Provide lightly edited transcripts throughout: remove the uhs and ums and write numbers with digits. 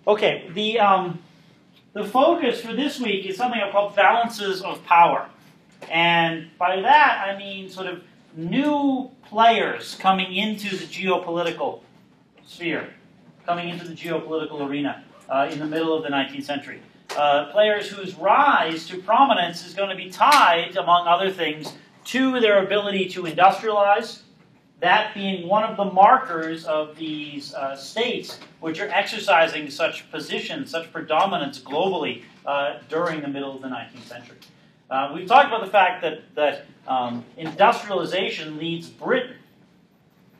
Okay, the focus for this week is something I've called balances of power. And by that, I mean sort of new players coming into the geopolitical sphere, coming into the geopolitical arena in the middle of the 19th century. Players whose rise to prominence is going to be tied, among other things, to their ability to industrialize, that being one of the markers of these states which are exercising such position, such predominance globally during the middle of the 19th century. We've talked about the fact that industrialization leads Britain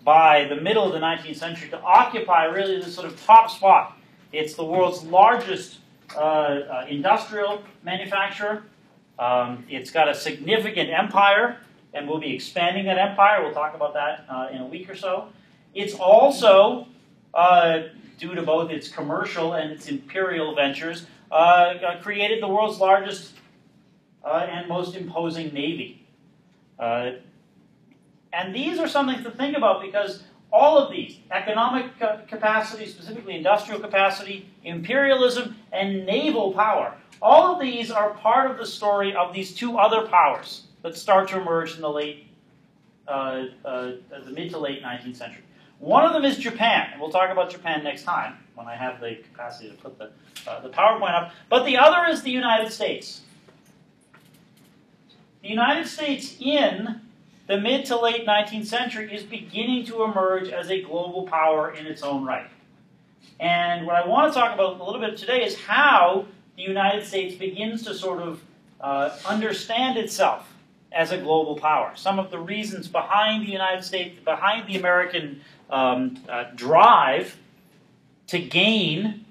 by the middle of the 19th century to occupy really this sort of top spot. It's the world's largest industrial manufacturer. It's got a significant empire, and we'll be expanding that empire. We'll talk about that in a week or so. It's also, due to both its commercial and its imperial ventures, created the world's largest and most imposing navy. And these are something to think about because all of these, economic capacity, specifically industrial capacity, imperialism, and naval power, all of these are part of the story of these two other powers that start to emerge in the mid to late 19th century. One of them is Japan, and we'll talk about Japan next time when I have the capacity to put the PowerPoint up. But the other is the United States. The United States in the mid to late 19th century is beginning to emerge as a global power in its own right. And what I want to talk about a little bit today is how the United States begins to sort of understand itself as a global power. Some of the reasons behind the United States, behind the American drive to gain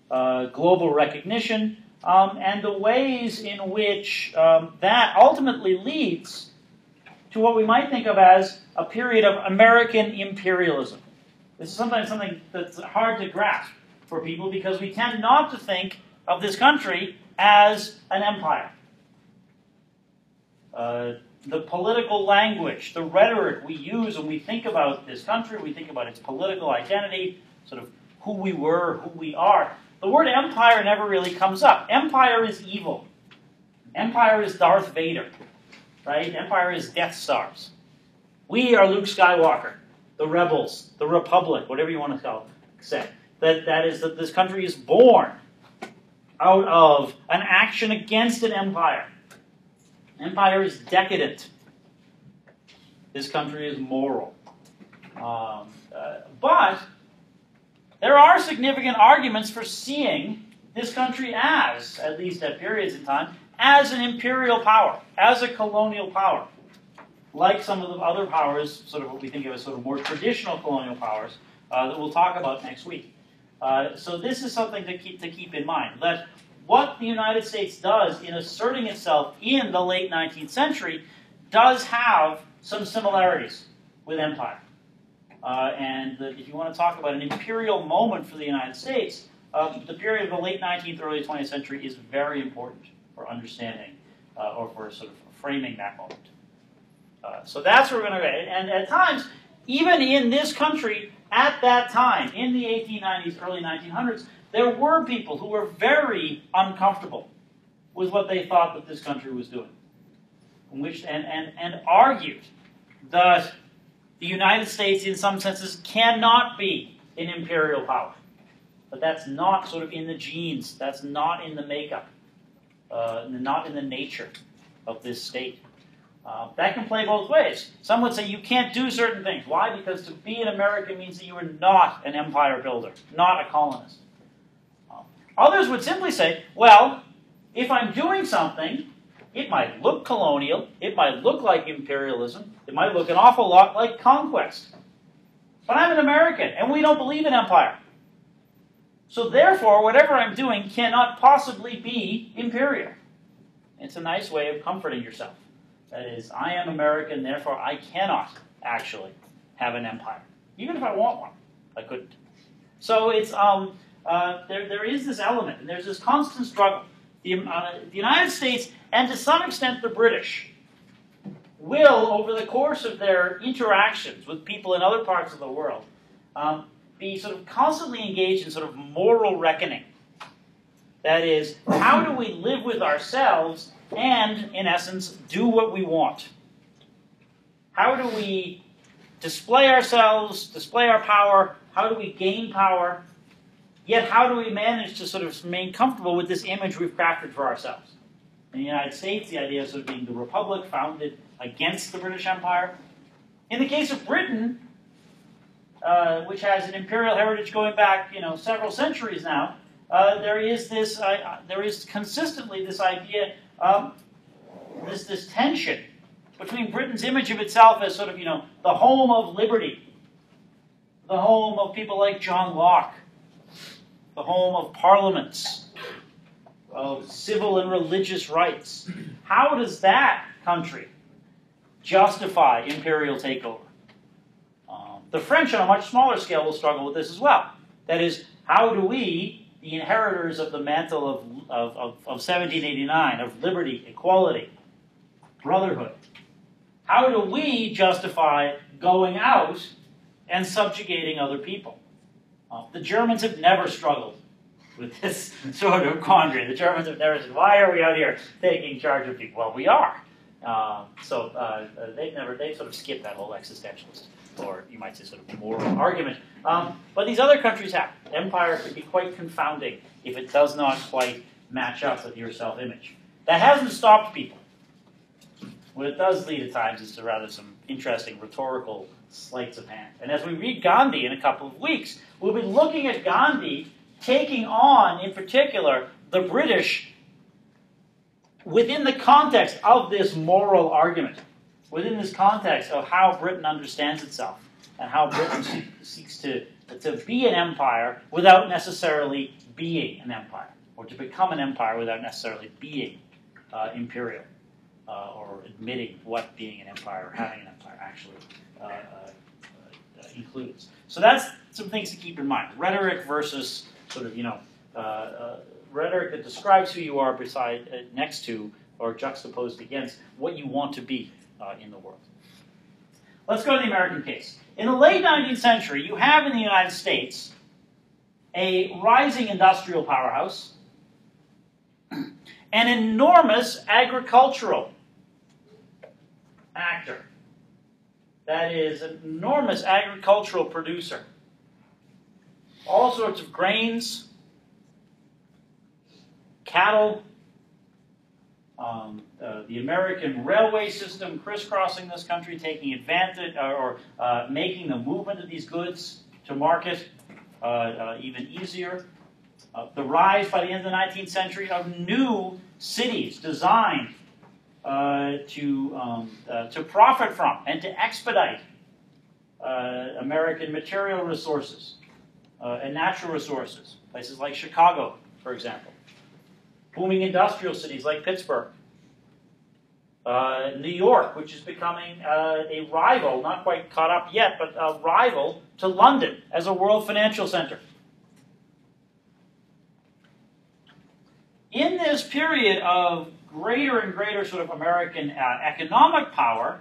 global recognition, and the ways in which that ultimately leads to what we might think of as a period of American imperialism. This is sometimes something that's hard to grasp for people because we tend not to think of this country as an empire. The political language, the rhetoric we use when we think about this country, we think about its political identity, sort of who we were, who we are. The word empire never really comes up. Empire is evil. Empire is Darth Vader, right? Empire is Death Stars. We are Luke Skywalker, the rebels, the Republic, whatever you want to say. That is that this country is born out of an action against an empire. Empire is decadent. This country is moral. But there are significant arguments for seeing this country as, at least at periods in time, as an imperial power, as a colonial power, like some of the other powers, sort of what we think of as sort of more traditional colonial powers that we'll talk about next week. So this is something to keep in mind, that what the United States does in asserting itself in the late 19th century does have some similarities with empire. And if you want to talk about an imperial moment for the United States, the period of the late 19th, early 20th century is very important for understanding or for sort of framing that moment. So that's where we're going to go. And at times, even in this country, at that time, in the 1890s, early 1900s, there were people who were very uncomfortable with what they thought that this country was doing, and argued that the United States, in some senses, cannot be an imperial power. But that's not sort of in the genes. That's not in the makeup. Not in the nature of this state. That can play both ways. Some would say you can't do certain things. Why? Because to be an American means that you are not an empire builder, not a colonist. Others would simply say, well, if I'm doing something, it might look colonial, it might look like imperialism, it might look an awful lot like conquest. But I'm an American, and we don't believe in empire. So therefore, whatever I'm doing cannot possibly be imperial. It's a nice way of comforting yourself. That is, I am American, therefore I cannot actually have an empire. Even if I want one, I couldn't. So it's there is this element, and there's this constant struggle. The United States, and to some extent the British, will, over the course of their interactions with people in other parts of the world, be sort of constantly engaged in sort of moral reckoning. That is, how do we live with ourselves and, in essence, do what we want? How do we display ourselves, display our power? How do we gain power? Yet how do we manage to sort of remain comfortable with this image we've crafted for ourselves? In the United States, the idea of sort of being the republic founded against the British Empire. In the case of Britain, which has an imperial heritage going back, several centuries now, there is consistently this idea, this tension between Britain's image of itself as sort of, the home of liberty, the home of people like John Locke, the home of parliaments, of civil and religious rights. How does that country justify imperial takeover? The French, on a much smaller scale, will struggle with this as well. That is, how do we, the inheritors of the mantle of 1789, of liberty, equality, brotherhood, how do we justify going out and subjugating other people? The Germans have never struggled with this sort of quandary. The Germans have never said, why are we out here taking charge of people? Well, we are. They've sort of skipped that whole existentialist, or you might say sort of moral argument. But these other countries have. Empire can be quite confounding if it does not quite match up with your self-image. That hasn't stopped people. What it does lead at times is to rather some interesting rhetorical sleights of hand. And as we read Gandhi in a couple of weeks, we'll be looking at Gandhi taking on, in particular, the British within the context of this moral argument, within this context of how Britain understands itself and how Britain seeks to be an empire without necessarily being an empire, or to become an empire without necessarily being imperial, or admitting what being an empire or having an empire actually includes. So that's some things to keep in mind. Rhetoric versus sort of, rhetoric that describes who you are next to or juxtaposed against what you want to be in the world. Let's go to the American case. In the late 19th century, you have in the United States a rising industrial powerhouse, an enormous agricultural actor. That is, an enormous agricultural producer. All sorts of grains, cattle, the American railway system crisscrossing this country, taking advantage or making the movement of these goods to market even easier. The rise by the end of the 19th century of new cities designed to profit from and to expedite American material resources and natural resources. Places like Chicago, for example. Booming industrial cities like Pittsburgh. New York, which is becoming a rival, not quite caught up yet, but a rival to London as a world financial center. In this period of greater and greater sort of American economic power,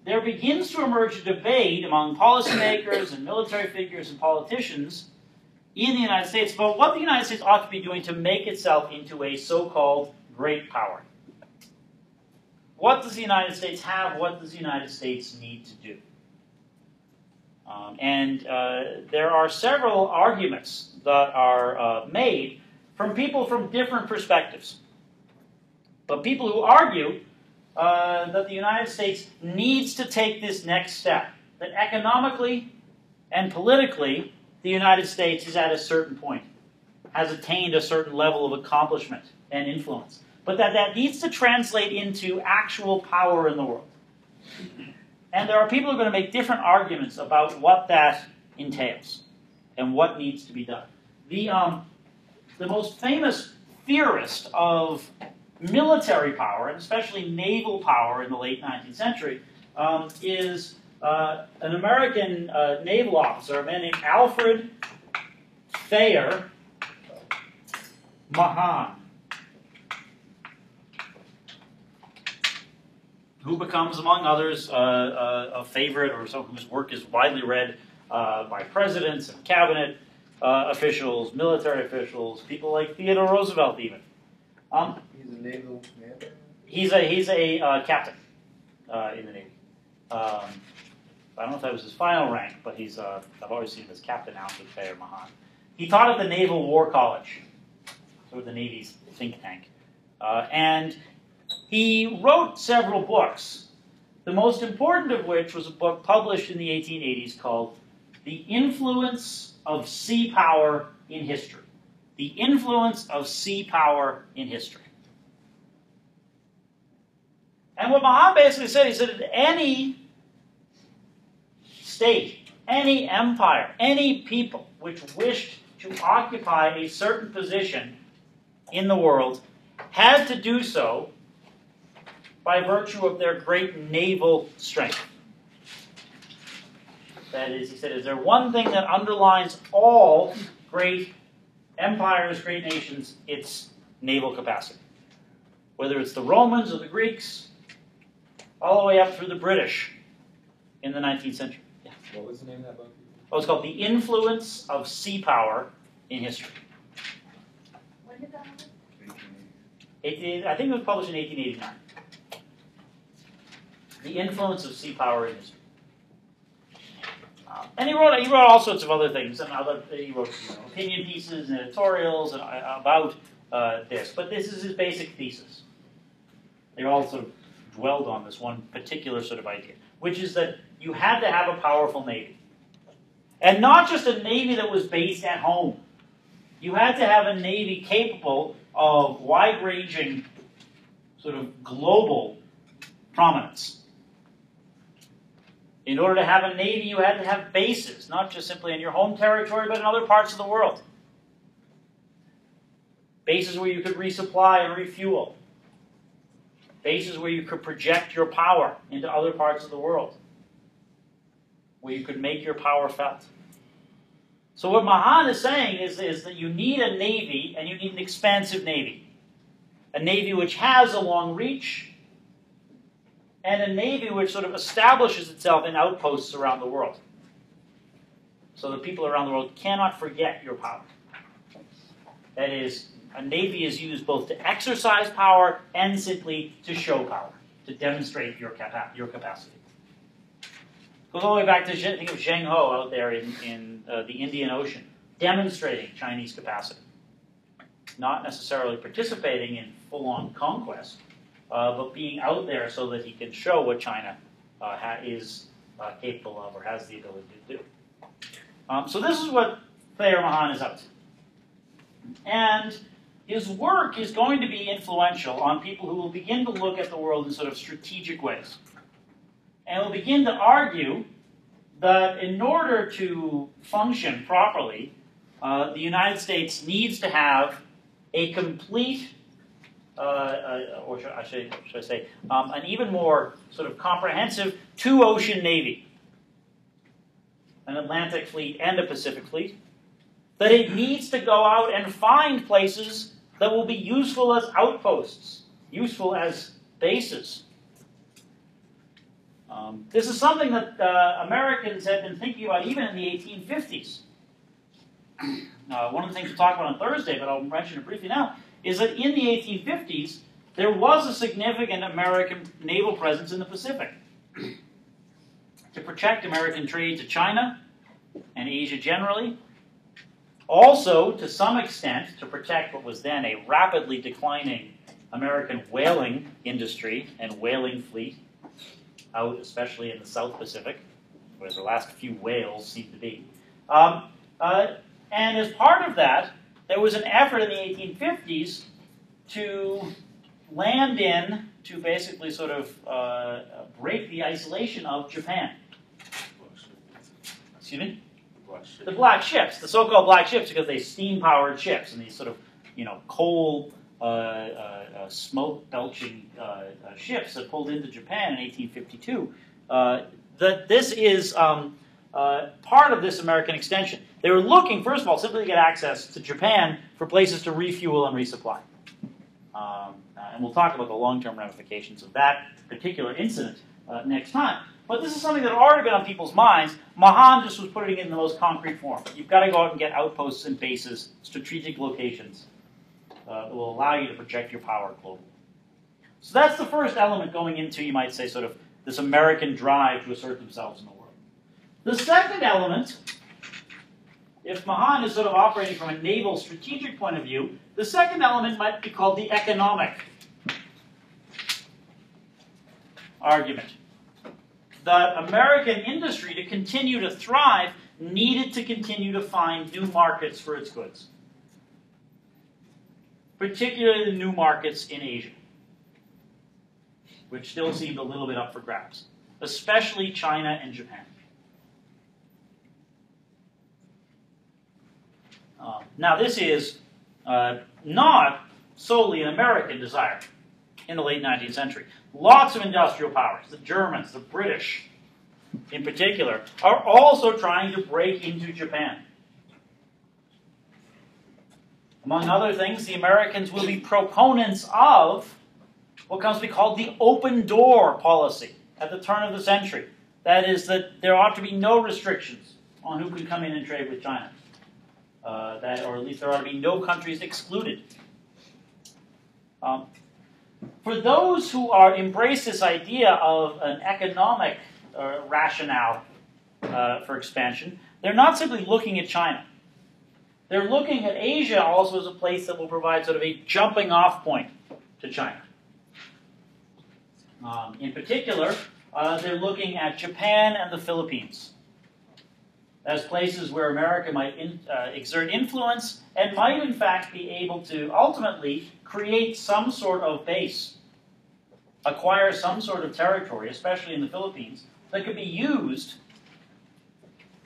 there begins to emerge a debate among policymakers and military figures and politicians in the United States about what the United States ought to be doing to make itself into a so-called great power. What does the United States have? What does the United States need to do? There are several arguments that are made from people from different perspectives. But people who argue that the United States needs to take this next step, that economically and politically, the United States is at a certain point, has attained a certain level of accomplishment and influence, but that needs to translate into actual power in the world. And there are people who are going to make different arguments about what that entails and what needs to be done. The most famous theorist of military power, and especially naval power in the late 19th century, is an American naval officer, a man named Alfred Thayer Mahan, who becomes, among others, a favorite, or someone whose work is widely read by presidents and cabinet officials, military officials, people like Theodore Roosevelt even. He's a naval man? He's a captain in the Navy. I don't know if that was his final rank, but he's I've always seen him as captain now with Thayer Mahan. He taught at the Naval War College, sort of the Navy's think tank. And he wrote several books, the most important of which was a book published in the 1880s called The Influence of Sea Power in History. The Influence of Sea Power in History. And what Mahan basically said, he said that any state, any empire, any people which wished to occupy a certain position in the world had to do so by virtue of their great naval strength. That is, he said, is there one thing that underlines all great empires, great nations? It's naval capacity. Whether it's the Romans or the Greeks, all the way up through the British in the 19th century. Yeah. What was the name of that book? Oh, it's called The Influence of Sea Power in History. When did that happen? I think it was published in 1889. The Influence of Sea Power in History. And he wrote all sorts of other things, and he wrote opinion pieces and editorials about this. But this is his basic thesis. They all sort of dwelled on this one particular sort of idea, which is that you had to have a powerful navy. And not just a navy that was based at home. You had to have a navy capable of wide-ranging, sort of global prominence. In order to have a navy, you had to have bases, not just simply in your home territory, but in other parts of the world. Bases where you could resupply and refuel. Bases where you could project your power into other parts of the world. Where you could make your power felt. So what Mahan is saying is that you need a navy, and you need an expansive navy. A navy which has a long reach, and a navy which sort of establishes itself in outposts around the world. So the people around the world cannot forget your power. That is, a navy is used both to exercise power and simply to show power, to demonstrate your capacity. Goes all the way back to, think of Zheng He out there in the Indian Ocean, demonstrating Chinese capacity. Not necessarily participating in full-on conquest, but being out there so that he can show what China is capable of or has the ability to do. So this is what Thayer Mahan is up to. And his work is going to be influential on people who will begin to look at the world in sort of strategic ways. And will begin to argue that in order to function properly, the United States needs to have a complete or should I say, an even more sort of comprehensive two-ocean navy, an Atlantic fleet and a Pacific fleet, that it needs to go out and find places that will be useful as outposts, useful as bases. This is something that Americans had been thinking about even in the 1850s. One of the things we'll talk about on Thursday, but I'll mention it briefly now, is that in the 1850s, there was a significant American naval presence in the Pacific to protect American trade to China and Asia generally. Also, to some extent, to protect what was then a rapidly declining American whaling industry and whaling fleet out, especially in the South Pacific, where the last few whales seem to be. And as part of that, there was an effort in the 1850s to land in, to basically sort of break the isolation of Japan. Excuse me? The black ships, the so-called black ships, because they steam-powered ships, and these sort of, coal, smoke-belching ships that pulled into Japan in 1852. That this is part of this American extension. They were looking, first of all, simply to get access to Japan for places to refuel and resupply. And we'll talk about the long-term ramifications of that particular incident next time. But this is something that had already been on people's minds. Mahan just was putting it in the most concrete form. You've got to go out and get outposts and bases, strategic locations that will allow you to project your power globally. So that's the first element going into, you might say, sort of this American drive to assert themselves in the world. The second element, if Mahan is sort of operating from a naval strategic point of view, the second element might be called the economic argument. The American industry, to continue to thrive, needed to continue to find new markets for its goods, particularly the new markets in Asia, which still seemed a little bit up for grabs, especially China and Japan. Now, this is not solely an American desire in the late 19th century. Lots of industrial powers, the Germans, the British in particular, are also trying to break into Japan. Among other things, the Americans will be proponents of what comes to be called the open door policy at the turn of the century. That is, that there ought to be no restrictions on who can come in and trade with China. Or at least there ought to be no countries excluded. For those who embrace this idea of an economic rationale for expansion, they're not simply looking at China. They're looking at Asia also as a place that will provide sort of a jumping off point to China. In particular, they're looking at Japan and the Philippines as places where America might exert influence and might in fact be able to ultimately create some sort of base, acquire some sort of territory, especially in the Philippines, that could be used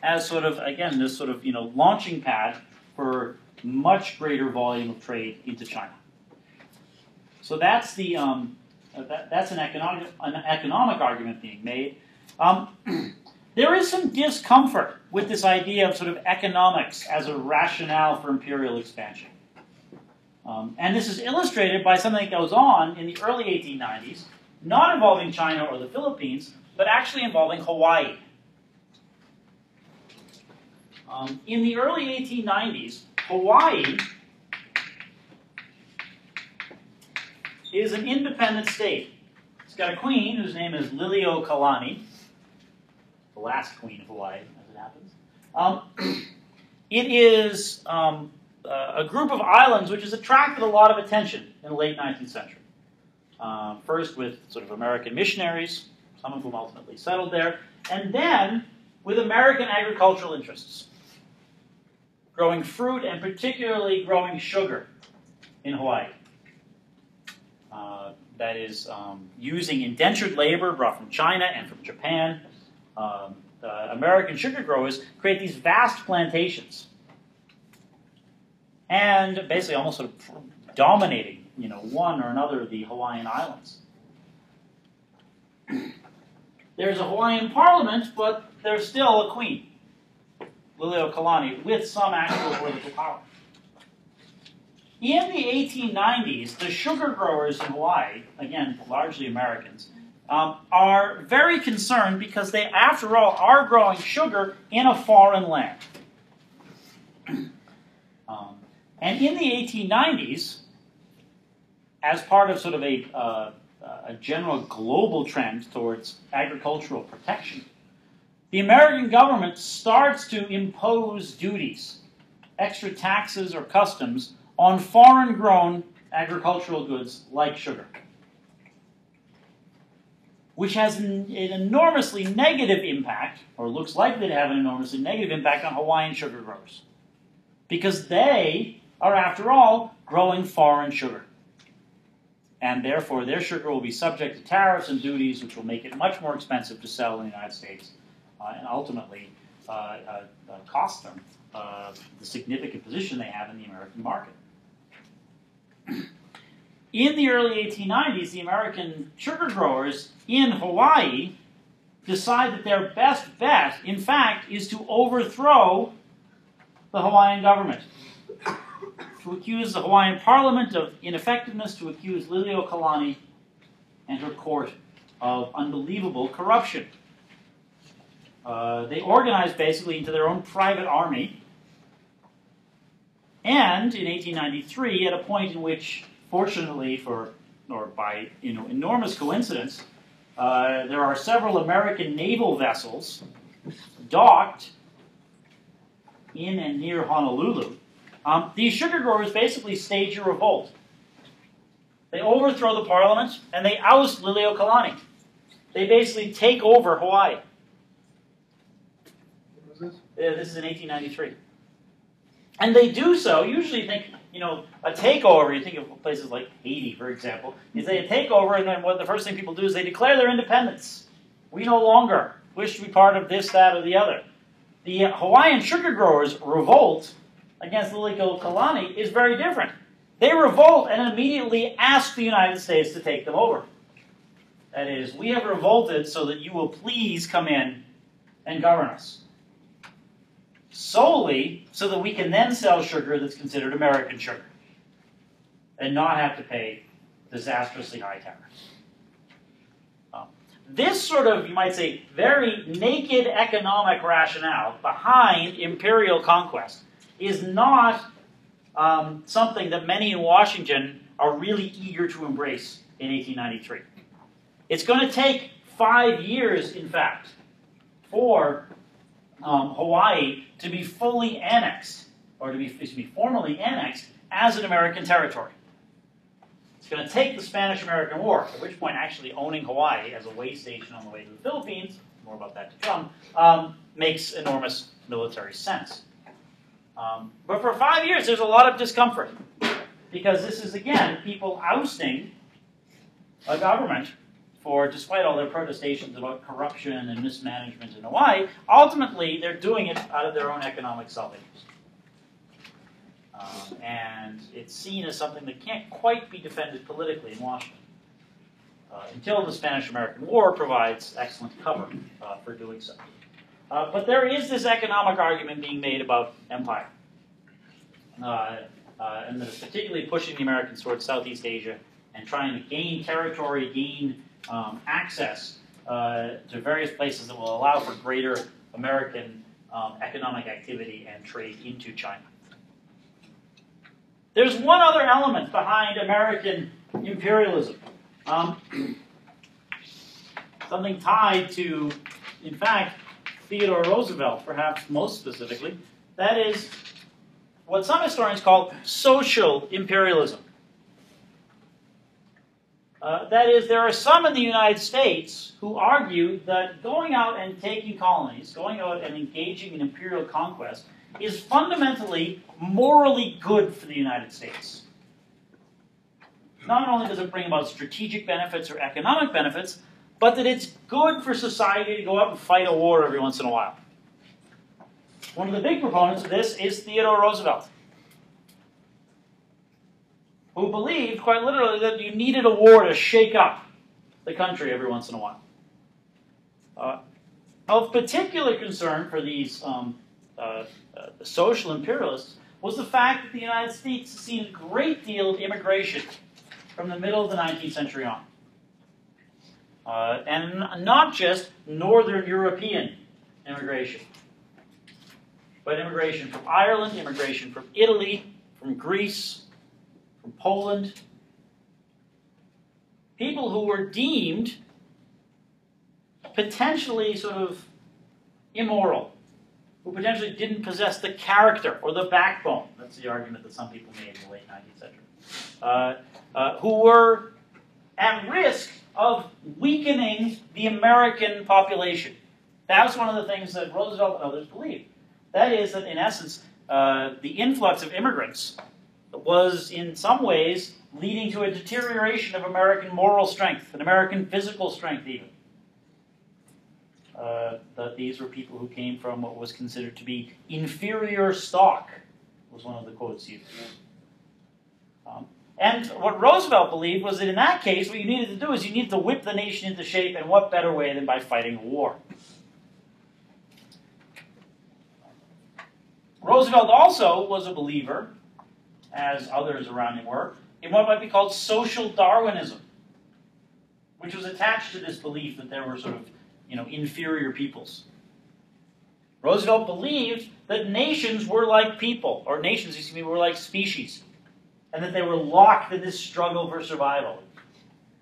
as sort of, again, this sort of, launching pad for much greater volume of trade into China. So that's the that's an economic argument being made. There is some discomfort with this idea of sort of economics as a rationale for imperial expansion. And this is illustrated by something that goes on in the early 1890s, not involving China or the Philippines, but actually involving Hawaii. In the early 1890s, Hawaii is an independent state. It's got a queen whose name is Liliuokalani, the last queen of Hawaii, as it happens. It is a group of islands which has attracted a lot of attention in the late 19th century. First with sort of American missionaries, some of whom ultimately settled there, and then with American agricultural interests, growing fruit and particularly growing sugar in Hawaii. That is using indentured labor brought from China and from Japan. American sugar growers create these vast plantations and basically almost sort of dominating, one or another of the Hawaiian islands. There's a Hawaiian parliament, but there's still a queen, Liliuokalani, with some actual political power. In the 1890s, the sugar growers in Hawaii, again, largely Americans, are very concerned because they, after all, are growing sugar in a foreign land. And in the 1890s, as part of sort of a general global trend towards agricultural protection, the American government starts to impose duties, extra taxes or customs, on foreign-grown agricultural goods like sugar, which has an enormously negative impact, or looks likely to have an enormously negative impact on Hawaiian sugar growers, because they are, after all, growing foreign sugar. And therefore, their sugar will be subject to tariffs and duties, which will make it much more expensive to sell in the United States, and ultimately cost them the significant position they have in the American market. In the early 1890s, the American sugar growers in Hawaii decide that their best bet, in fact, is to overthrow the Hawaiian government, to accuse the Hawaiian Parliament of ineffectiveness, to accuse Liliuokalani and her court of unbelievable corruption. They organized basically into their own private army. And in 1893, at a point in which, fortunately or by enormous coincidence, there are several American naval vessels docked in and near Honolulu. These sugar growers basically stage a revolt. They overthrow the parliament and they oust Liliuokalani. They basically take over Hawaii. When was this? This is in 1893. And they do so, usually you think, a takeover, you think of places like Haiti, for example, is they take over and then what the first thing people do is they declare their independence. We no longer wish to be part of this, that, or the other. The Hawaiian sugar growers' revolt against Liliuokalani is very different. They revolt and immediately ask the United States to take them over. That is, we have revolted so that you will please come in and govern us. Solely so that we can then sell sugar that's considered American sugar and not have to pay disastrously high tariffs. This sort of, you might say, very naked economic rationale behind imperial conquest is not something that many in Washington are really eager to embrace in 1893. It's going to take 5 years, in fact, for Hawaii to be fully annexed, or to be formally annexed as an American territory. It's going to take the Spanish-American War, at which point actually owning Hawaii as a way station on the way to the Philippines, more about that to come, makes enormous military sense. But for 5 years, there's a lot of discomfort, because this is, again, people ousting a government for, despite all their protestations about corruption and mismanagement in Hawaii, ultimately they're doing it out of their own economic self-interest. And it's seen as something that can't quite be defended politically in Washington, until the Spanish-American War provides excellent cover for doing so. But there is this economic argument being made about empire, and that it's particularly pushing the Americans towards Southeast Asia and trying to gain territory, gain access to various places that will allow for greater American economic activity and trade into China. There's one other element behind American imperialism, something tied to, in fact, Theodore Roosevelt, perhaps most specifically. That is what some historians call social imperialism. That is, there are some in the United States who argue that going out and taking colonies, going out and engaging in imperial conquest, is fundamentally morally good for the United States. Not only does it bring about strategic benefits or economic benefits, but that it's good for society to go out and fight a war every once in a while. One of the big proponents of this is Theodore Roosevelt, who believed, quite literally, that you needed a war to shake up the country every once in a while. Of particular concern for these social imperialists was the fact that the United States has seen a great deal of immigration from the middle of the 19th century on. And not just Northern European immigration, but immigration from Ireland, immigration from Italy, from Greece, from Poland. People who were deemed potentially sort of immoral, who potentially didn't possess the character or the backbone. That's the argument that some people made in the late 19th century. Who were at risk of weakening the American population. That was one of the things that Roosevelt and others believed. That is that, in essence, the influx of immigrants was, in some ways, leading to a deterioration of American moral strength, and American physical strength even. That these were people who came from what was considered to be inferior stock, was one of the quotes used. And what Roosevelt believed was that in that case, what you needed to do is you needed to whip the nation into shape, and what better way than by fighting a war? Roosevelt also was a believer, as others around him were, in what might be called social Darwinism, which was attached to this belief that there were sort of, inferior peoples. Roosevelt believed that nations were like people, or nations, excuse me, were like species, and that they were locked in this struggle for survival.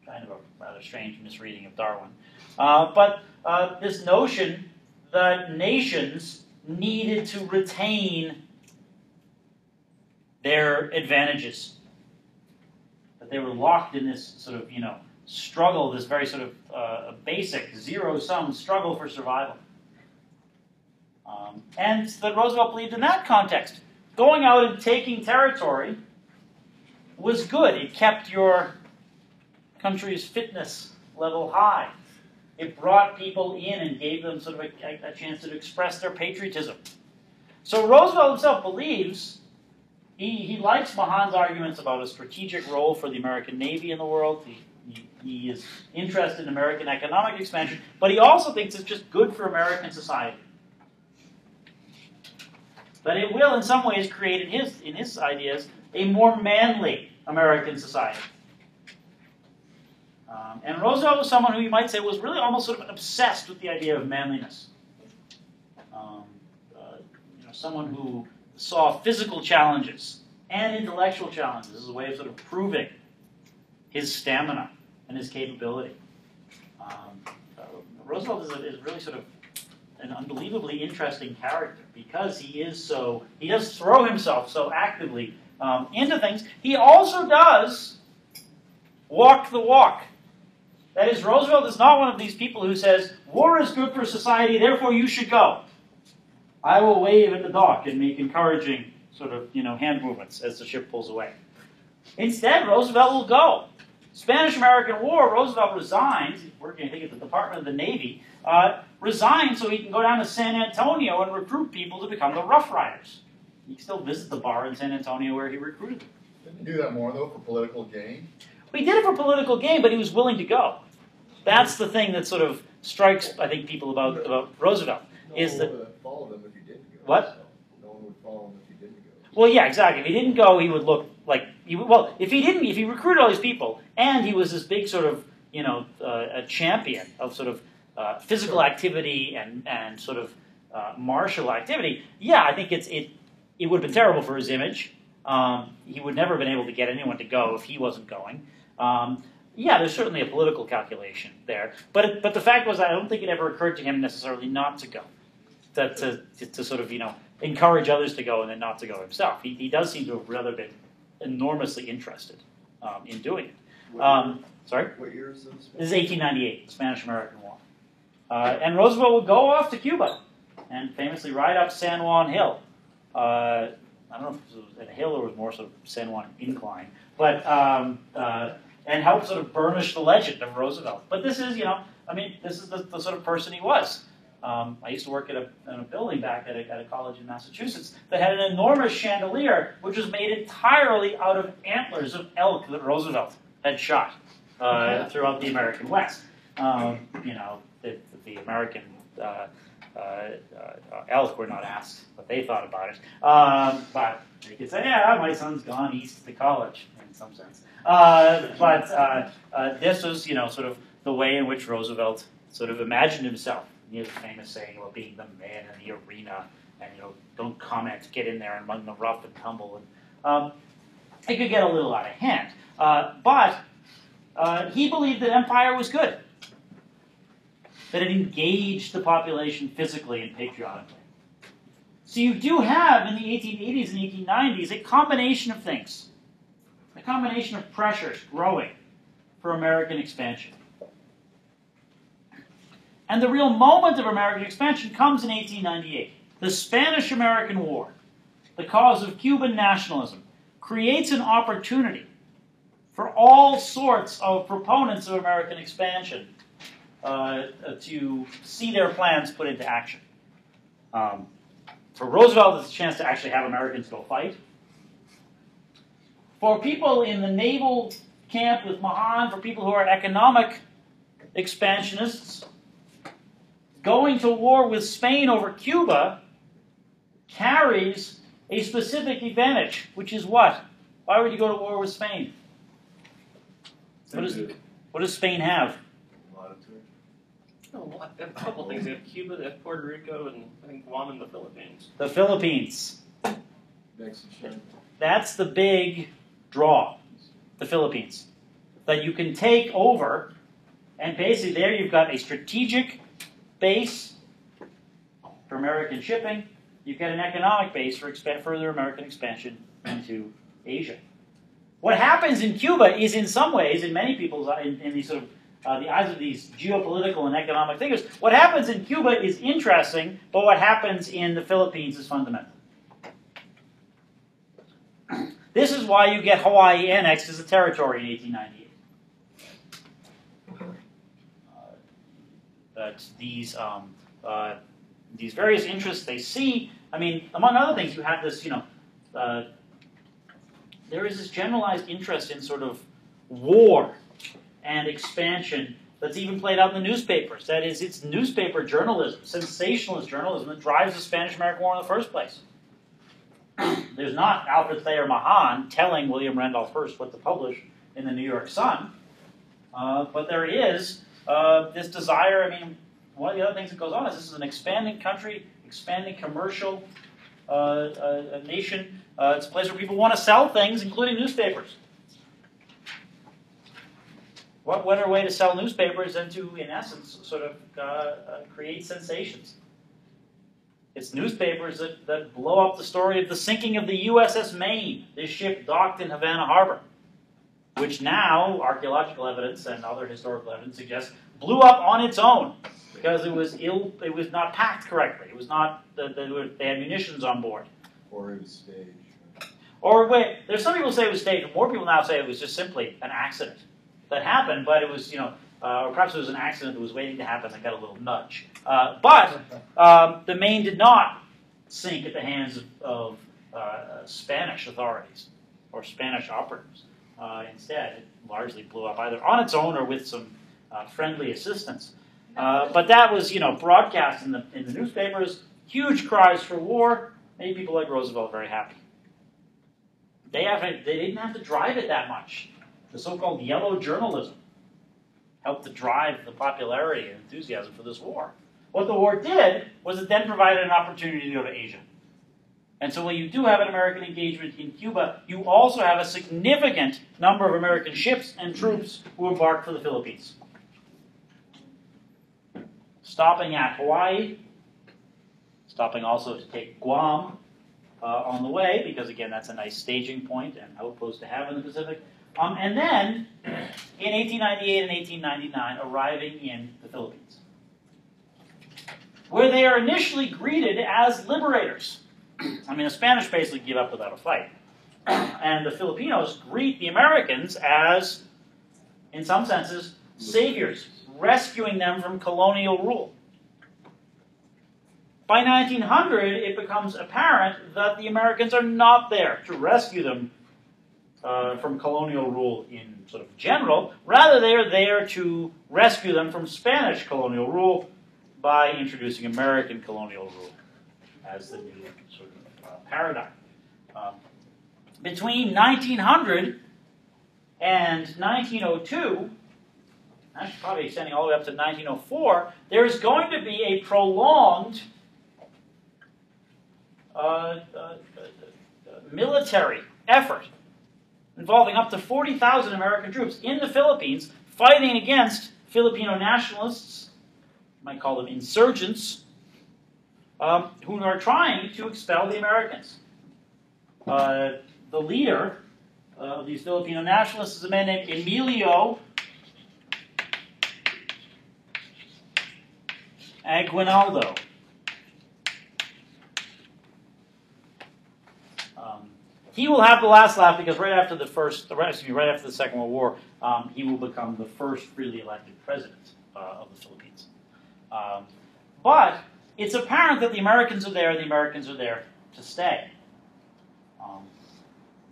Kind of a rather strange misreading of Darwin. But this notion that nations needed to retain their advantages, that they were locked in this sort of, struggle, this very sort of basic zero-sum struggle for survival. And that Roosevelt believed in that context. Going out and taking territory was good. It kept your country's fitness level high. It brought people in and gave them sort of a chance to express their patriotism. So Roosevelt himself believes, he likes Mahan's arguments about a strategic role for the American Navy in the world. He is interested in American economic expansion, but he also thinks it's just good for American society. But it will, in some ways, create in his ideas a more manly American society. And Roosevelt was someone who you might say was really almost sort of obsessed with the idea of manliness. Someone who saw physical challenges and intellectual challenges as a way of sort of proving his stamina and his capability. Roosevelt is really sort of an unbelievably interesting character because he does throw himself so actively into things. He also does walk the walk. That is, Roosevelt is not one of these people who says, war is good for society, therefore you should go. I will wave at the dock and make encouraging sort of, hand movements as the ship pulls away. Instead, Roosevelt will go. Spanish-American War, Roosevelt resigns, he's working, I think, at the Department of the Navy, resigns so he can go down to San Antonio and recruit people to become the Rough Riders. He can still visit the bar in San Antonio where he recruited them. Didn't he do that more, though, for political gain? Well, he did it for political gain, but he was willing to go. That's the thing that sort of strikes, I think, people about Roosevelt. No one would follow them if he didn't go. What? So no one would follow him if he didn't go. Well, yeah, exactly. If he didn't go, he would look like if he recruited all these people, and he was this big sort of a champion of sort of physical activity and sort of martial activity. Yeah, I think it would have been terrible for his image. He would never have been able to get anyone to go if he wasn't going. Yeah, there's certainly a political calculation there, but the fact was, I don't think it ever occurred to him necessarily not to go, to sort of encourage others to go and then not to go himself. He does seem to have rather been enormously interested in doing it. Sorry? What year is this? This is 1898, the Spanish-American War. And Roosevelt would go off to Cuba and famously ride up San Juan Hill. I don't know if it was a hill or was more sort of San Juan incline, but and help sort of burnish the legend of Roosevelt. But this is, this is the sort of person he was. I used to work in a building back at a college in Massachusetts that had an enormous chandelier, which was made entirely out of antlers of elk that Roosevelt had shot throughout the American West. The American elk were not asked what they thought about it, but they could say, "Yeah, my son's gone east to college," in some sense. But this was, sort of the way in which Roosevelt sort of imagined himself. He has a famous saying about being the man in the arena, and don't comment, get in there among the rough and tumble, and it could get a little out of hand. But he believed that empire was good, that it engaged the population physically and patriotically. So you do have in the 1880s and 1890s a combination of things, a combination of pressures growing for American expansion. And the real moment of American expansion comes in 1898. The Spanish-American War, the cause of Cuban nationalism, creates an opportunity for all sorts of proponents of American expansion to see their plans put into action. For Roosevelt, it's a chance to actually have Americans go fight. For people in the naval camp with Mahan, for people who are economic expansionists, going to war with Spain over Cuba carries a specific advantage, which is what? Why would you go to war with Spain? What does Spain have? Oh, well, they have a couple things. They have Cuba, they have Puerto Rico, and I think Guam and the Philippines. The Philippines. Next to China. That's the big draw, the Philippines. That you can take over, and basically there you've got a strategic base for American shipping. You've got an economic base for further American expansion into Asia. What happens in Cuba is, in some ways, in many people's in these sort of the eyes of these geopolitical and economic thinkers, what happens in Cuba is interesting, but what happens in the Philippines is fundamental. This is why you get Hawaii annexed as a territory in 1898. That these various interests they see. I mean, among other things, you have this, there is this generalized interest in sort of war and expansion that's even played out in the newspapers. That is, it's newspaper journalism, sensationalist journalism that drives the Spanish-American War in the first place. There's not Alfred Thayer Mahan telling William Randolph Hearst what to publish in the New York Sun, but there is this desire. I mean, one of the other things that goes on is this is an expanding country, expanding commercial nation. It's a place where people want to sell things, including newspapers. What better way to sell newspapers than to, in essence, sort of create sensations? It's newspapers that blow up the story of the sinking of the USS Maine, this ship docked in Havana Harbor, which now, archaeological evidence and other historical evidence suggests, blew up on its own because it was not packed correctly. It was not, they had munitions on board. Or it was staged. Or wait, there's some people say it was staged, but more people now say it was just simply an accident that happened, but it was, or perhaps it was an accident that was waiting to happen that got a little nudge. But the Maine did not sink at the hands of Spanish authorities or Spanish operatives. Instead, it largely blew up either on its own or with some friendly assistance. But that was, broadcast in the newspapers. Huge cries for war. Made people like Roosevelt very happy. They didn't have to drive it that much. The so-called yellow journalism helped to drive the popularity and enthusiasm for this war. What the war did was it then provided an opportunity to go to Asia. And so when you do have an American engagement in Cuba, you also have a significant number of American ships and troops who embark for the Philippines. Stopping at Hawaii, stopping also to take Guam on the way, because again, that's a nice staging point and outpost to have in the Pacific. And then, in 1898 and 1899, arriving in the Philippines, where they are initially greeted as liberators. I mean, the Spanish basically give up without a fight. And the Filipinos greet the Americans as, in some senses, saviors, rescuing them from colonial rule. By 1900, it becomes apparent that the Americans are not there to rescue them from colonial rule in sort of general. Rather, they are there to rescue them from Spanish colonial rule by introducing American colonial rule as the new sort of paradigm. Between 1900 and 1902, actually probably extending all the way up to 1904, there is going to be a prolonged military effort involving up to 40,000 American troops in the Philippines fighting against Filipino nationalists, you might call them insurgents, who are trying to expel the Americans. The leader of these Filipino nationalists is a man named Emilio Aguinaldo. He will have the last laugh because right after the Second World War, he will become the first freely elected president of the Philippines. But it's apparent that the Americans are there. The Americans are there to stay.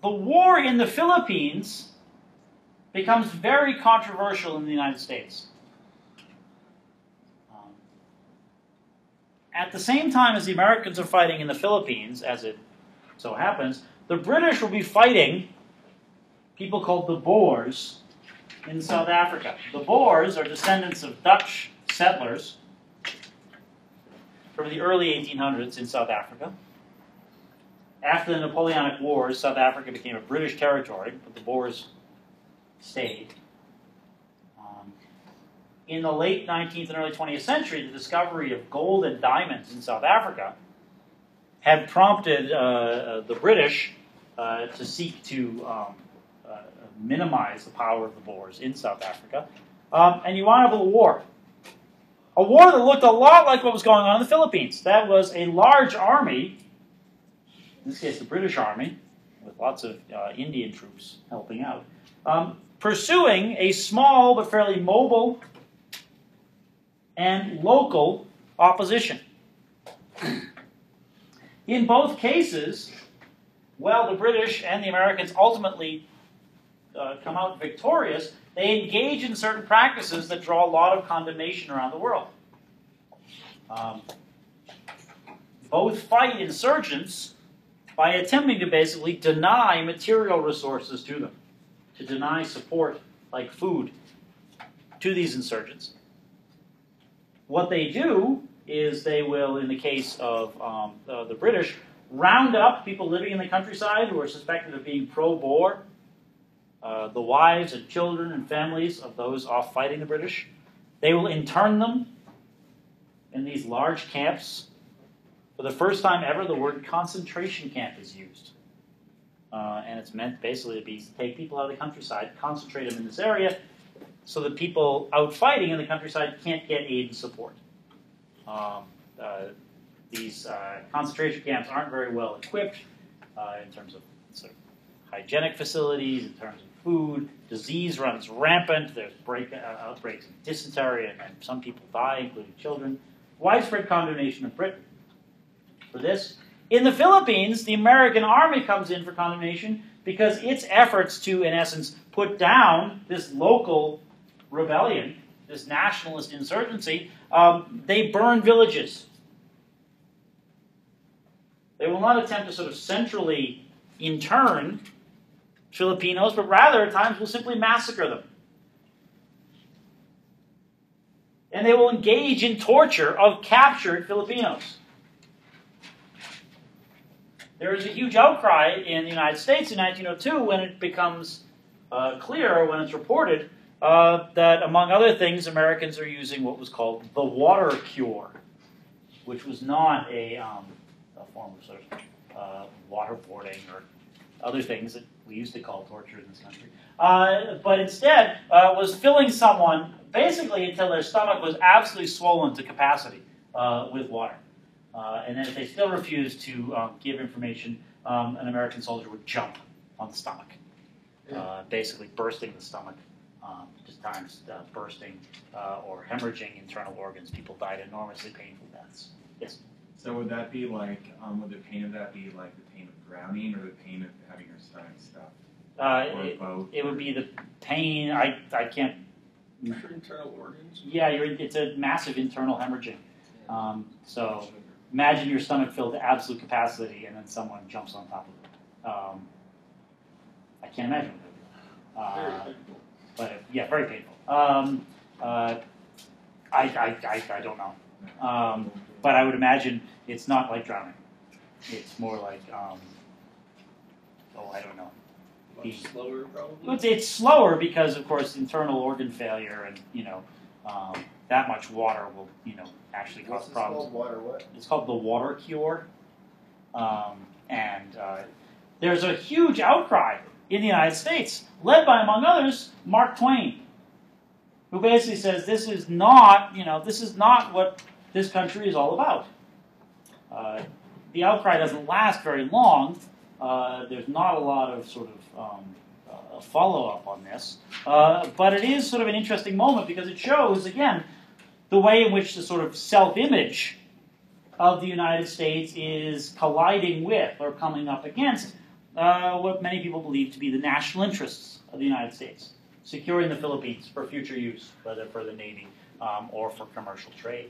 The war in the Philippines becomes very controversial in the United States. At the same time as the Americans are fighting in the Philippines, as it so happens, the British will be fighting people called the Boers in South Africa. The Boers are descendants of Dutch settlers from the early 1800s in South Africa. After the Napoleonic Wars, South Africa became a British territory, but the Boers stayed. In the late 19th and early 20th century, the discovery of gold and diamonds in South Africa had prompted the British to seek to minimize the power of the Boers in South Africa. And you wound up with a war. A war that looked a lot like what was going on in the Philippines. That was a large army, in this case the British Army, with lots of Indian troops helping out, pursuing a small but fairly mobile and local opposition. In both cases, while the British and the Americans ultimately come out victorious, they engage in certain practices that draw a lot of condemnation around the world. Both fight insurgents by attempting to basically deny material resources to them, to deny support like food to these insurgents. What they do is they will, in the case of the British, round up people living in the countryside who are suspected of being pro-Boer, the wives and children and families of those off fighting the British. They will intern them in these large camps. For the first time ever, the word concentration camp is used. And it's meant basically to take people out of the countryside, concentrate them in this area, so that people out fighting in the countryside can't get aid and support. These concentration camps aren't very well equipped in terms of sort of hygienic facilities, in terms of food. Disease runs rampant. There's outbreaks of dysentery, and some people die, including children. Widespread condemnation of Britain for this. In the Philippines, the American army comes in for condemnation because its efforts to, in essence, put down this local rebellion, this nationalist insurgency, they burn villages. They will not attempt to sort of centrally intern Filipinos, but rather at times will simply massacre them. And they will engage in torture of captured Filipinos. There is a huge outcry in the United States in 1902 when it becomes clear, when it's reported, that among other things, Americans are using what was called the water cure, which was not a form of sort of waterboarding or other things that we used to call torture in this country, but instead was filling someone basically until their stomach was absolutely swollen to capacity with water. And then if they still refused to give information, an American soldier would jump on the stomach, basically bursting the stomach, just times bursting or hemorrhaging internal organs. People died enormously painful deaths. Yes? So would that be like, would the pain of that be like the pain of drowning or the pain of having your stomach stuffed? Or both? It would be the pain. I can't. For internal organs? Yeah, it's a massive internal hemorrhaging. So imagine your stomach filled to absolute capacity and then someone jumps on top of it. I can't imagine what it would be. Very painful. But yeah, very painful. I don't know. But I would imagine it's not like drowning. It's more like, I don't know. Much slower, probably? It's slower because, of course, internal organ failure and, that much water will, actually cause problems. Called water what? It's called the water cure. And there's a huge outcry in the United States, led by, among others, Mark Twain, who basically says this is not what this country is all about. The outcry doesn't last very long. There's not a lot of sort of follow-up on this. But it is sort of an interesting moment because it shows, again, the way in which the sort of self-image of the United States is colliding with or coming up against what many people believe to be the national interests of the United States, securing the Philippines for future use, whether for the Navy or for commercial trade.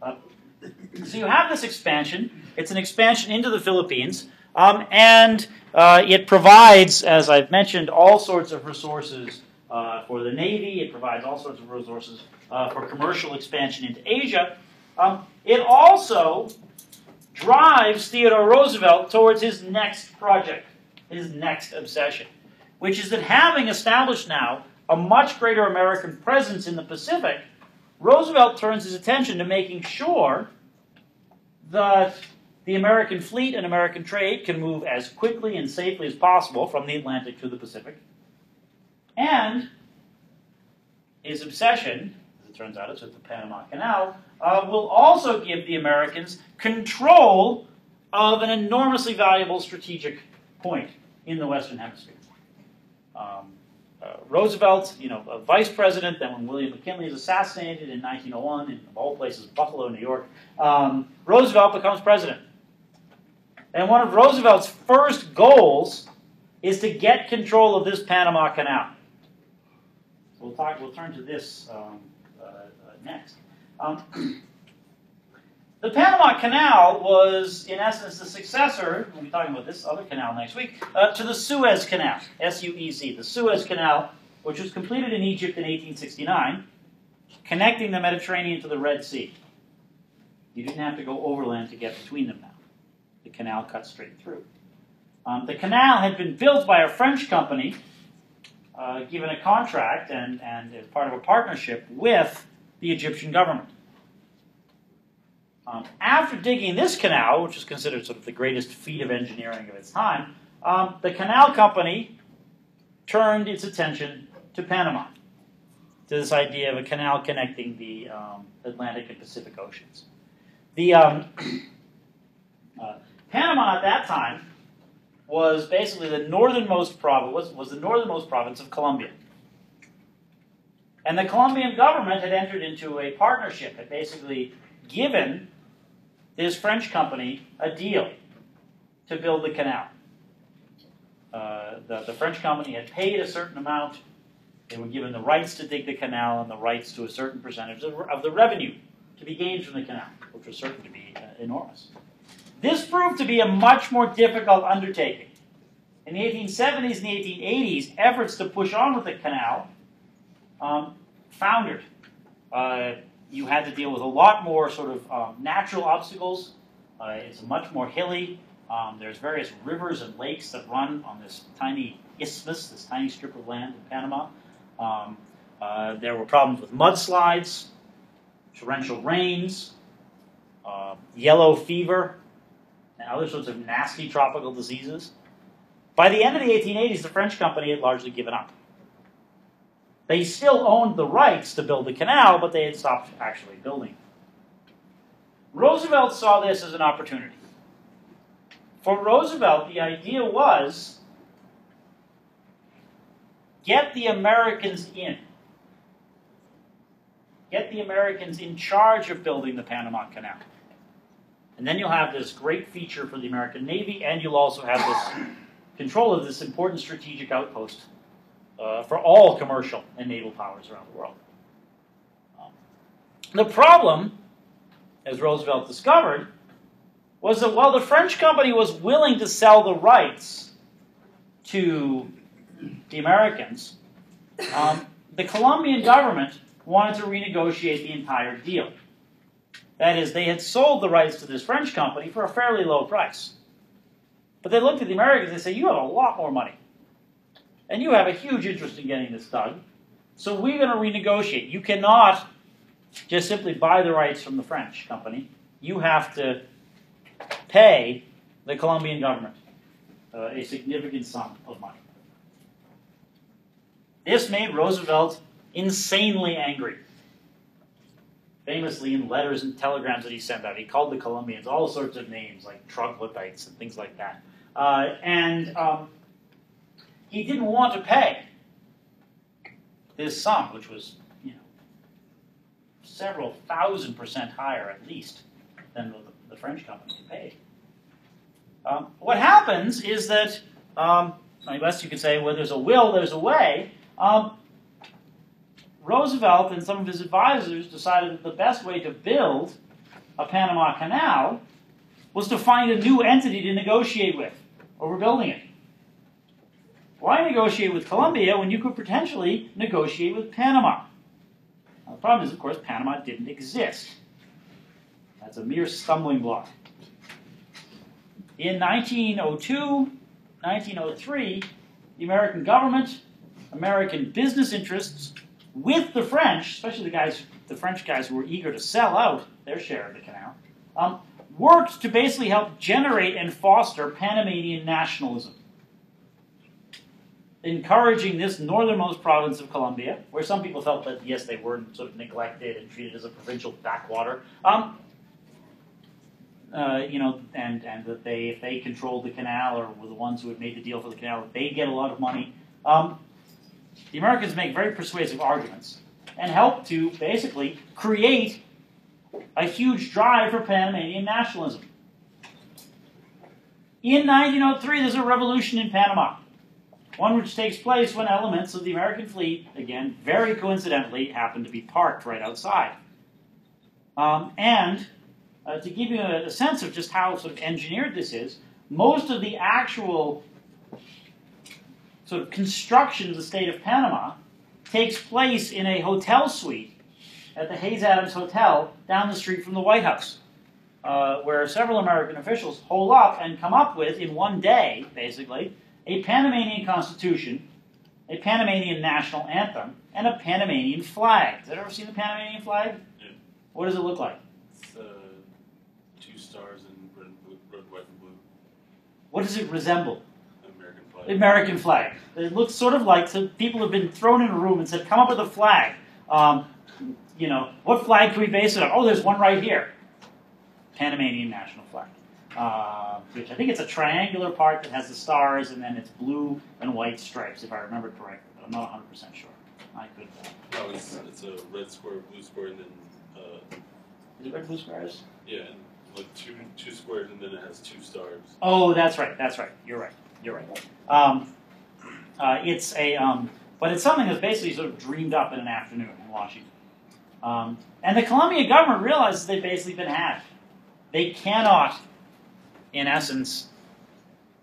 So you have this expansion. It's an expansion into the Philippines, and it provides, as I've mentioned, all sorts of resources for the Navy. It provides all sorts of resources for commercial expansion into Asia. It also drives Theodore Roosevelt towards his next project, his next obsession, which is that having established now a much greater American presence in the Pacific, Roosevelt turns his attention to making sure that the American fleet and American trade can move as quickly and safely as possible from the Atlantic to the Pacific. And his obsession, as it turns out, it's with the Panama Canal, will also give the Americans control of an enormously valuable strategic point in the Western Hemisphere. Roosevelt, a vice president, then when William McKinley is assassinated in 1901, in of all places, Buffalo, New York, Roosevelt becomes president. And one of Roosevelt's first goals is to get control of this Panama Canal. So we'll turn to this next. The Panama Canal was, in essence, the successor, we'll be talking about this other canal next week, to the Suez Canal, S-U-E-Z, the Suez Canal, which was completed in Egypt in 1869, connecting the Mediterranean to the Red Sea. You didn't have to go overland to get between them now. The canal cut straight through. The canal had been built by a French company, given a contract and as part of a partnership with the Egyptian government. After digging this canal, which is considered sort of the greatest feat of engineering of its time, the canal company turned its attention to Panama, to this idea of a canal connecting the Atlantic and Pacific Oceans. The Panama at that time was basically the northernmost province, was the northernmost province of Colombia. And the Colombian government had entered into a partnership, had basically given this French company a deal to build the canal. The French company had paid a certain amount. They were given the rights to dig the canal and the rights to a certain percentage of the revenue to be gained from the canal, which was certain to be enormous. This proved to be a much more difficult undertaking. In the 1870s and the 1880s, efforts to push on with the canal foundered. You had to deal with a lot more sort of natural obstacles. It's much more hilly. There's various rivers and lakes that run on this tiny isthmus, this tiny strip of land in Panama. There were problems with mudslides, torrential rains, yellow fever, and other sorts of nasty tropical diseases. By the end of the 1880s, the French company had largely given up. They still owned the rights to build the canal, but they had stopped actually building it. Roosevelt saw this as an opportunity. For Roosevelt, the idea was, get the Americans in. Get the Americans in charge of building the Panama Canal. And then you'll have this great feature for the American Navy, and you'll also have this control of this important strategic outpost for all commercial and naval powers around the world. The problem, as Roosevelt discovered, was that while the French company was willing to sell the rights to the Americans, the Colombian government wanted to renegotiate the entire deal. That is, they had sold the rights to this French company for a fairly low price. But they looked at the Americans and they said, you have a lot more money. And you have a huge interest in getting this done. So we're going to renegotiate. You cannot just simply buy the rights from the French company. You have to pay the Colombian government a significant sum of money. This made Roosevelt insanely angry. Famously, in letters and telegrams that he sent out, he called the Colombians all sorts of names, like troglodytes and things like that. He didn't want to pay this sum, which was, several thousand% higher at least than the French company had paid. What happens is that, I guess you could say, where there's a will, there's a way. Roosevelt and some of his advisors decided that the best way to build a Panama Canal was to find a new entity to negotiate with over building it. why negotiate with Colombia when you could potentially negotiate with Panama? Now, the problem is, of course, Panama didn't exist. That's a mere stumbling block. In 1902, 1903, the American government, American business interests, with the French, especially the French guys who were eager to sell out their share of the canal, worked to basically help generate and foster Panamanian nationalism, encouraging this northernmost province of Colombia, where some people felt that, yes, they were sort of neglected and treated as a provincial backwater, and that if they controlled the canal or were the ones who had made the deal for the canal, that they'd get a lot of money. The Americans make very persuasive arguments and help to basically create a huge drive for Panamanian nationalism. In 1903, there's a revolution in Panama, one which takes place when elements of the American fleet, again, very coincidentally, happen to be parked right outside. To give you a sense of just how sort of engineered this is, most of the actual sort of construction of the state of Panama takes place in a hotel suite at the Hayes Adams Hotel down the street from the White House, where several American officials hole up and come up with, in one day, basically, a Panamanian constitution, a Panamanian national anthem, and a Panamanian flag. Has anyone ever seen the Panamanian flag? Yeah. What does it look like? It's 2 stars in red, white, and blue. What does it resemble? American flag. The American flag. It looks sort of like, so people have been thrown in a room and said, come up with a flag. What flag can we base it on? Oh, there's one right here. Panamanian national flag. Which I think it's a triangular part that has the stars, and then it's blue and white stripes, if I remember correctly, but I'm not 100% sure. I could. No, it's a red square, blue square, and then Is it red, blue squares? yeah, and like two squares, and then it has 2 stars. Oh, that's right. You're right. It's but it's something that's basically sort of dreamed up in an afternoon in Washington. And the Colombian government realizes they've basically been had. They cannot, in essence,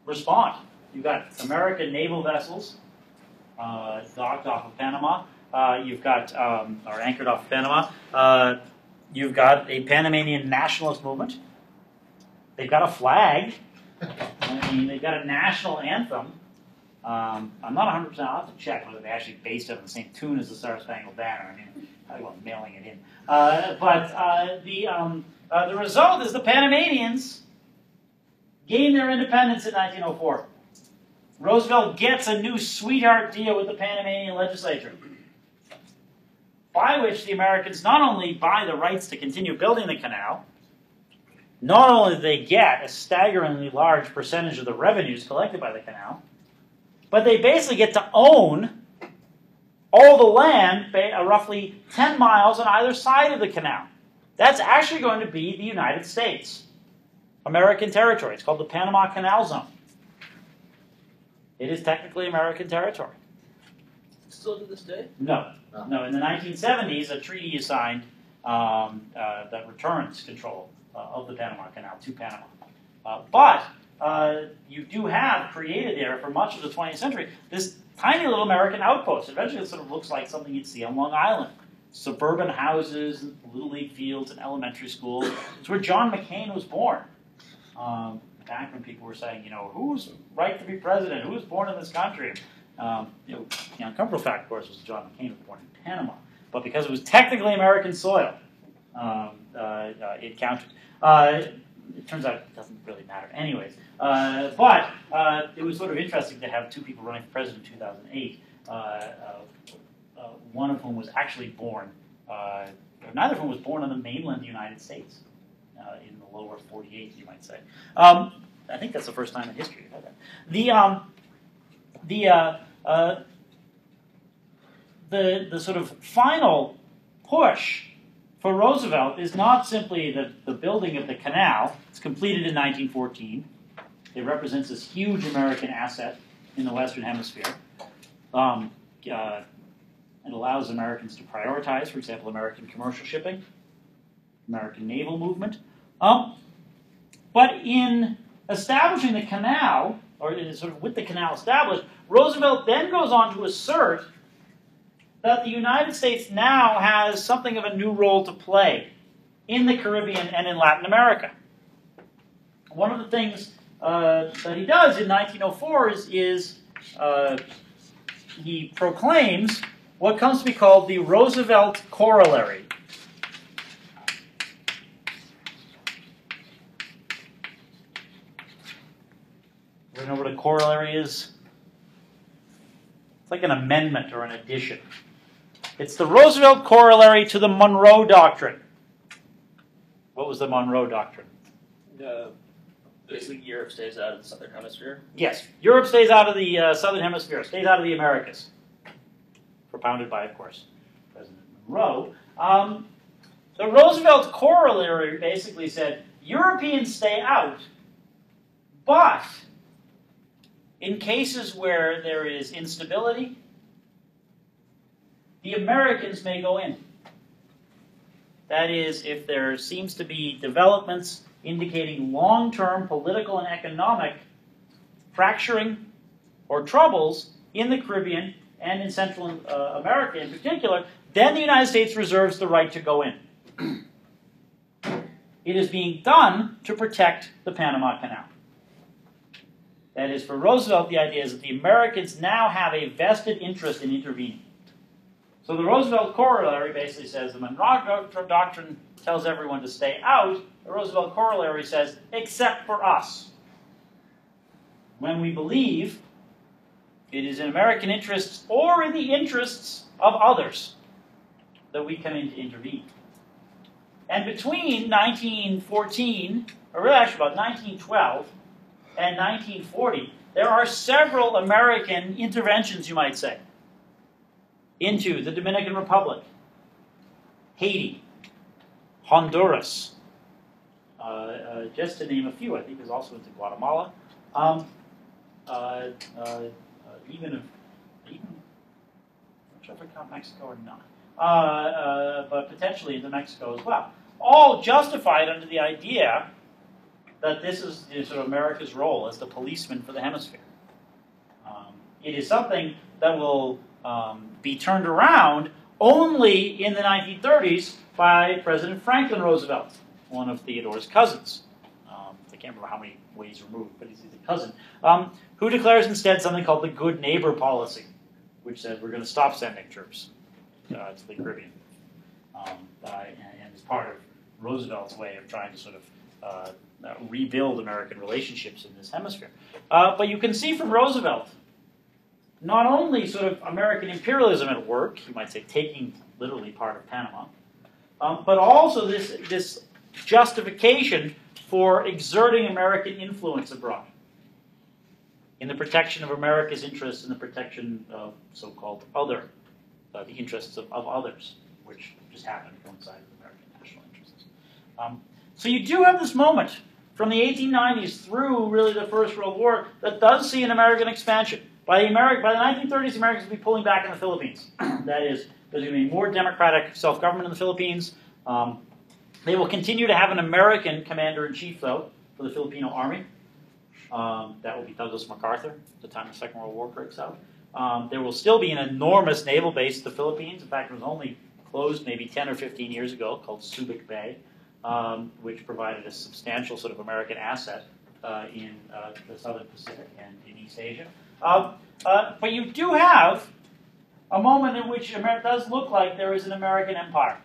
respond. You've got American naval vessels docked off of Panama. You've got, or anchored off of Panama. You've got a Panamanian nationalist movement. They've got a flag. I mean, they've got a national anthem. I'm not 100%. I'll have to check whether they actually based it on the same tune as the Star Spangled Banner. I mean, I was mailing it in. The result is the Panamanians gain their independence in 1904. Roosevelt gets a new sweetheart deal with the Panamanian legislature, by which the Americans not only buy the rights to continue building the canal, not only do they get a staggeringly large percentage of the revenues collected by the canal, but they basically get to own all the land, roughly 10 miles on either side of the canal. That's actually going to be the United States, American territory. It's called the Panama Canal Zone. It is technically American territory. Still to this day? No. In the 1970s, a treaty is signed that returns control of the Panama Canal to Panama. But you do have created there for much of the 20th century this tiny little American outpost. Eventually, it sort of looks like something you'd see on Long Island. Suburban houses, little league fields, and elementary schools. It's where John McCain was born. Back when people were saying, who's right to be president? Who was born in this country? The uncomfortable fact, of course, was John McCain was born in Panama. But because it was technically American soil, it counted. It turns out it doesn't really matter anyways. But it was sort of interesting to have 2 people running for president in 2008, one of whom was actually born, neither of whom was born on the mainland United States, in the lower 48, you might say. I think that's the first time in history we've had that. The sort of final push for Roosevelt is not simply the building of the canal. It's completed in 1914. It represents this huge American asset in the Western Hemisphere. It allows Americans to prioritize, for example, American commercial shipping, American naval movement. But in establishing the canal, or sort of with the canal established, Roosevelt then goes on to assert that the United States now has something of a new role to play in the Caribbean and in Latin America. One of the things that he does in 1904 is he proclaims what comes to be called the Roosevelt Corollary. You know what a corollary is? It's like an amendment or an addition. It's the Roosevelt corollary to the Monroe Doctrine. What was the Monroe Doctrine? Basically, Europe stays out of the Southern Hemisphere. Yes, Europe stays out of the Southern Hemisphere, stays out of the Americas. Propounded by, of course, President Monroe. The Roosevelt corollary basically said, Europeans stay out, but in cases where there is instability, the Americans may go in. That is, if there seems to be developments indicating long-term political and economic fracturing or troubles in the Caribbean and in Central America in particular, then the United States reserves the right to go in. It is being done to protect the Panama Canal. That is, for Roosevelt, the idea is that the Americans now have a vested interest in intervening. So the Roosevelt corollary basically says the Monroe Doctrine tells everyone to stay out. The Roosevelt corollary says, except for us. When we believe it is in American interests or in the interests of others that we come in to intervene. And between 1914, or really actually about 1912 and 1940, there are several American interventions, you might say, into the Dominican Republic, Haiti, Honduras, just to name a few. I think there's also into Guatemala, even I'm not sure if I count Mexico or not, but potentially into Mexico as well. All justified under the idea that this is sort of America's role as the policeman for the hemisphere. It is something that will be turned around only in the 1930s by President Franklin Roosevelt, one of Theodore's cousins. I can't remember how many ways removed, but he's a cousin, who declares instead something called the good neighbor policy, which said we're going to stop sending troops to the Caribbean. And is part of Roosevelt's way of trying to sort of rebuild American relationships in this hemisphere. But you can see from Roosevelt, not only sort of American imperialism at work, you might say taking literally part of Panama, but also this justification for exerting American influence abroad in the protection of America's interests and the protection of so-called other, the interests of others, which just happen to coincide with American national interests. So you do have this moment from the 1890s through really the First World War that does see an American expansion. By the 1930s, the Americans will be pulling back in the Philippines. That is, there's going to be more democratic self-government in the Philippines. They will continue to have an American commander-in-chief, though, for the Filipino Army. That will be Douglas MacArthur at the time the Second World War breaks out. There will still be an enormous naval base in the Philippines. In fact, it was only closed maybe 10 or 15 years ago, called Subic Bay, which provided a substantial sort of American asset in the Southern Pacific and in East Asia. But you do have a moment in which it does look like there is an American empire,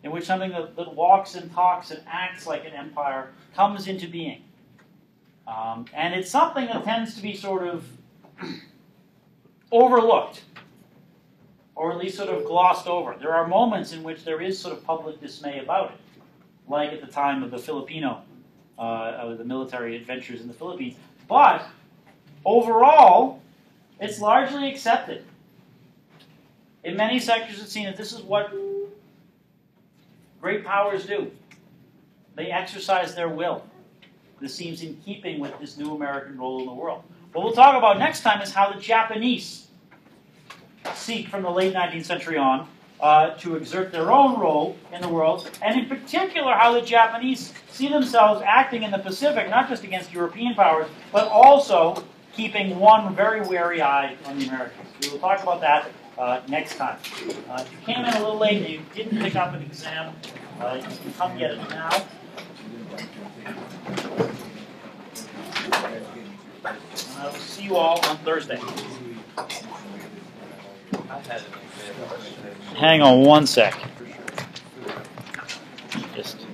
in which something that walks and talks and acts like an empire comes into being. And it's something that tends to be sort of overlooked, or at least sort of glossed over. There are moments in which there is sort of public dismay about it, like at the time of the the military adventures in the Philippines. But overall, it's largely accepted. In many sectors, it's seen that this is what great powers do. They exercise their will. This seems in keeping with this new American role in the world. What we'll talk about next time is how the Japanese seek from the late 19th century on to exert their own role in the world, and in particular how the Japanese see themselves acting in the Pacific, not just against European powers, but also keeping one very wary eye on the Americans. We will talk about that next time. If you came in a little late and you didn't pick up an exam, you can come get it now. And I will see you all on Thursday. Hang on one sec. Just